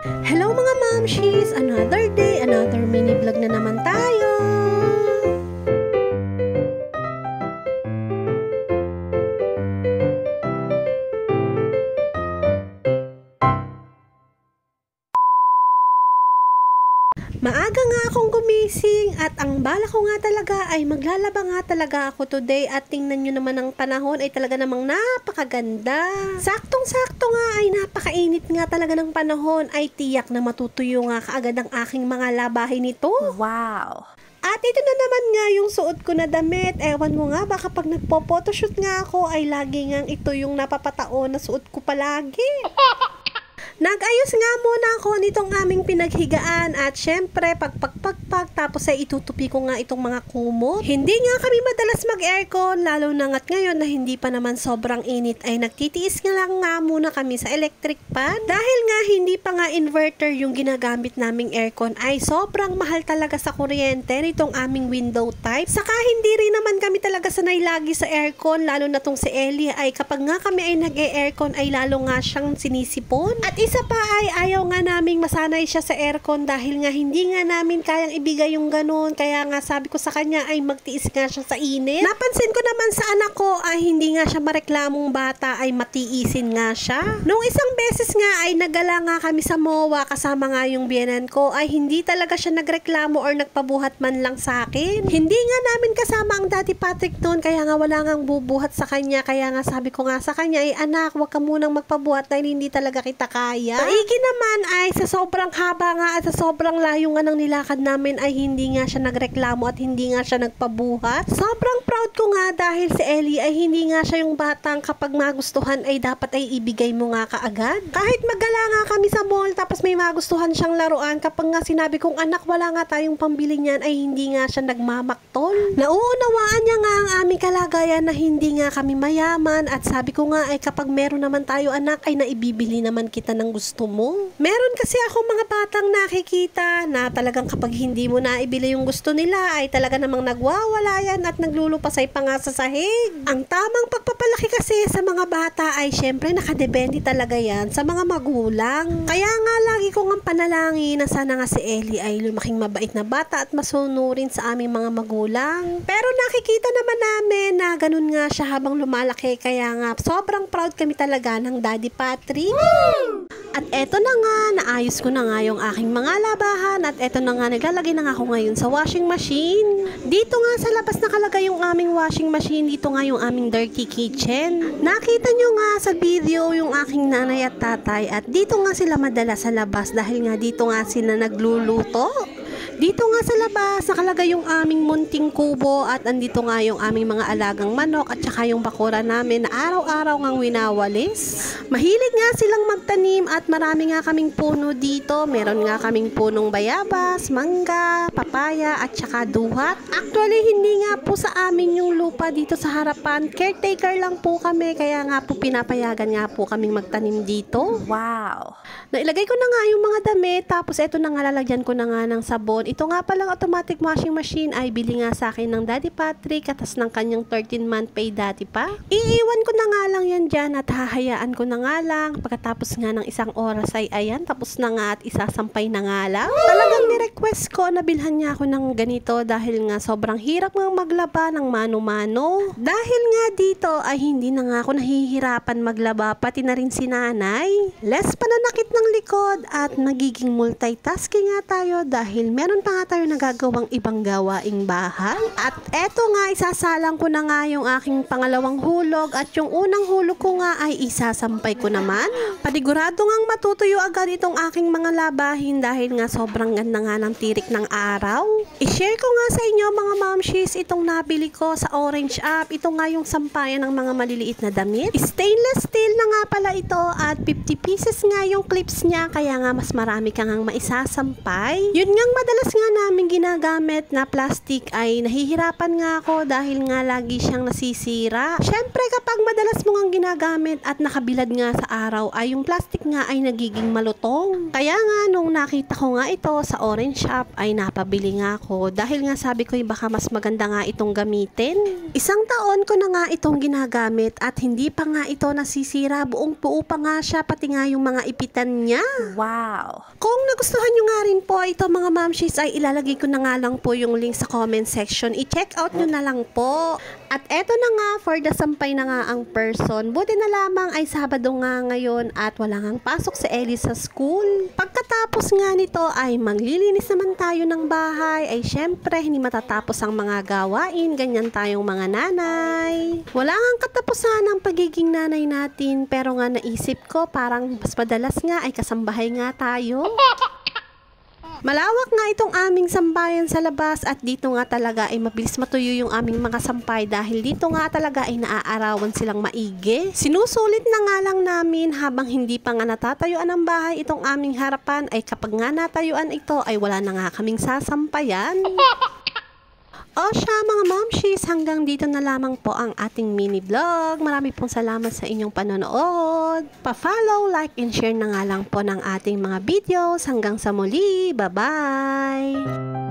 Hello mga mamshis! Another day, another mini vlog na naman tayo! Maaga nga akong gumising at ang bala ko nga talaga ay maglalaba nga talaga ako today at tingnan nyo naman ang panahon ay talaga namang napakaganda. Saktong-sakto nga ay napakainit nga talaga ng panahon ay tiyak na matutuyo nga kaagad ang aking mga labahin nito. Wow! At ito na naman nga yung suot ko na damit. Ewan mo nga, baka pag nagpo-photoshoot nga ako ay lagi nga ito yung napapataon na suot ko palagi. Nag-ayos nga muna ako nitong aming pinaghigaan at syempre pagpagpagpag tapos ay itutupi ko nga itong mga kumot. Hindi nga kami madalas mag-aircon lalo na nga't ngayon na hindi pa naman sobrang init ay nagtitiis nga lang nga muna kami sa electric fan. Dahil nga hindi pa nga inverter yung ginagamit naming aircon ay sobrang mahal talaga sa kuryente nitong aming window type. Saka hindi rin naman kami talaga sanay lagi sa aircon lalo na tong si Ellie ay kapag nga kami ay nag-aircon ay lalo nga siyang sinisipon. At isa pa ay ayaw nga naming masanay siya sa aircon dahil nga hindi nga namin kayang ibigay yung ganun. Kaya nga sabi ko sa kanya ay magtiis nga siya sa init. Napansin ko naman sa anak ko ay hindi nga siya mareklamong bata ay matiisin nga siya. Nung isang beses nga ay nagala nga kami sa MOA kasama nga yung biyenan ko ay hindi talaga siya nagreklamo or nagpabuhat man lang sa akin. Hindi nga namin kasama ang Daddy Patrick noon kaya nga wala ngang bubuhat sa kanya. Kaya nga sabi ko nga sa kanya ay anak wag ka munang magpabuhat dahil hindi talaga kita kaya. Maigi naman ay sa sobrang haba nga at sa sobrang layo nga ng nilakad namin ay hindi nga siya nagreklamo at hindi nga siya nagpabuhat. Sobrang proud ko nga dahil si Ellie ay hindi nga siya yung batang kapag magustuhan ay dapat ay ibigay mo nga kaagad. Kahit magala nga kami sa mall tapos may magustuhan siyang laruan kapag nga sinabi kong anak wala nga tayong pambili niyan ay hindi nga siya nagmamaktol. Nauunawaan niya nga ang aming kalagayan na hindi nga kami mayaman at sabi ko nga ay kapag meron naman tayo anak ay naibibili naman kita ng gusto mo. Meron kasi ako mga batang nakikita na talagang kapag hindi mo naibili yung gusto nila ay talaga namang nagwawala yan at naglulupasay pa nga sa sahig. Ang tamang pagpapalaki kasi sa mga bata ay syempre nakadepende talaga yan sa mga magulang. Kaya nga lagi ko nga panalangin na sana nga si Ellie ay lumaking mabait na bata at masunurin sa aming mga magulang. Pero nakikita naman namin na ganun nga siya habang lumalaki kaya nga sobrang proud kami talaga ng Daddy Patrick. At eto na nga, naayos ko na nga yung aking mga labahan at eto na nga, naglalagay na nga ako ngayon sa washing machine. Dito nga sa labas nakalagay yung aming washing machine, dito nga yung aming dirty kitchen. Nakita nyo nga sa video yung aking nanay at tatay at dito nga sila madala sa labas dahil nga dito nga sila nagluluto. Dito nga sa labas, nakalagay yung aming munting kubo at andito nga yung aming mga alagang manok at saka yung bakura namin na araw-araw ngang winawalis. Mahilig nga silang magtanim at marami nga kaming puno dito. Meron nga kaming punong bayabas, mangga, papaya at saka duhat. Actually, hindi nga po sa amin yung lupa dito sa harapan. Caretaker lang po kami kaya nga po pinapayagan nga po kaming magtanim dito. Wow! Nailagay ko na nga yung mga damit tapos eto na nga lalagyan ko na nga ng sabon. Ito nga palang automatic washing machine ay bili nga sa akin ng Daddy Patrick katas ng kanyang 13-month pay dati pa. Iiwan ko na nga lang yan dyan at hahayaan ko na nga lang. Pagkatapos nga ng isang oras ay ayan, tapos na nga at isasampay na nga lang. Talagang ni-request ko na bilhan niya ako ng ganito dahil nga sobrang hirap nga maglaba ng mano-mano. Dahil nga dito ay hindi na nga ako nahihirapan maglaba pati na rin si nanay. Less pananakit ng likod at nagiging multitasking nga tayo dahil meron pa nga tayo nagagawang ibang gawaing bahay. At eto nga, isasalang ko na nga yung aking pangalawang hulog at yung unang hulog ko nga ay isasampay ko naman. Panigurado ngang matutuyo agad itong aking mga labahin dahil nga sobrang ganda nga ng tirik ng araw. I-share ko nga sa inyo mga mamshis itong nabili ko sa Orange App. Ito nga yung sampayan ng mga maliliit na damit. Stainless steel na nga pala ito at 50 pieces nga yung clips niya kaya nga mas marami ka ngang maisasampay. Yun ngang madalas madalas nga namin ginagamit na plastic ay nahihirapan nga ako dahil nga lagi siyang nasisira. Syempre kapag madalas mo nga ginagamit at nakabilad nga sa araw ay yung plastic nga ay nagiging malutong. Kaya nga nung nakita ko nga ito sa orange shop ay napabili nga ako dahil nga sabi ko baka mas maganda nga itong gamitin. Isang taon ko na nga itong ginagamit at hindi pa nga ito nasisira, buong buo pa nga siya pati nga yung mga ipitan niya. Wow! Kung nagustuhan nyo nga rin po ito mga mamshis ay ilalagay ko na nga lang po yung link sa comment section. I-check out nyo na lang po. At eto na nga, for the sampay na nga ang person. Buti na lamang ay Sabado nga ngayon at wala ngang pasok si Ellie sa school. Pagkatapos nga nito ay maglilinis naman tayo ng bahay. Ay syempre, hindi matatapos ang mga gawain. Ganyan tayong mga nanay. Wala ngang katapusan ang pagiging nanay natin. Pero nga naisip ko, parang mas madalas nga ay kasambahay nga tayo. Malawak nga itong aming sambayan sa labas at dito nga talaga ay mabilis matuyo yung aming mga sampay dahil dito nga talaga ay naaarawan silang maigi. Sinusulit na nga lang namin habang hindi pa nga natatayuan ang bahay itong aming harapan ay kapag nga natayuan ito ay wala na nga kaming sasampayan. O siya mga momshies, hanggang dito na lamang po ang ating mini vlog. Marami pong salamat sa inyong panonood. Pa-follow, like, and share na nga lang po ng ating mga videos. Hanggang sa muli, bye-bye!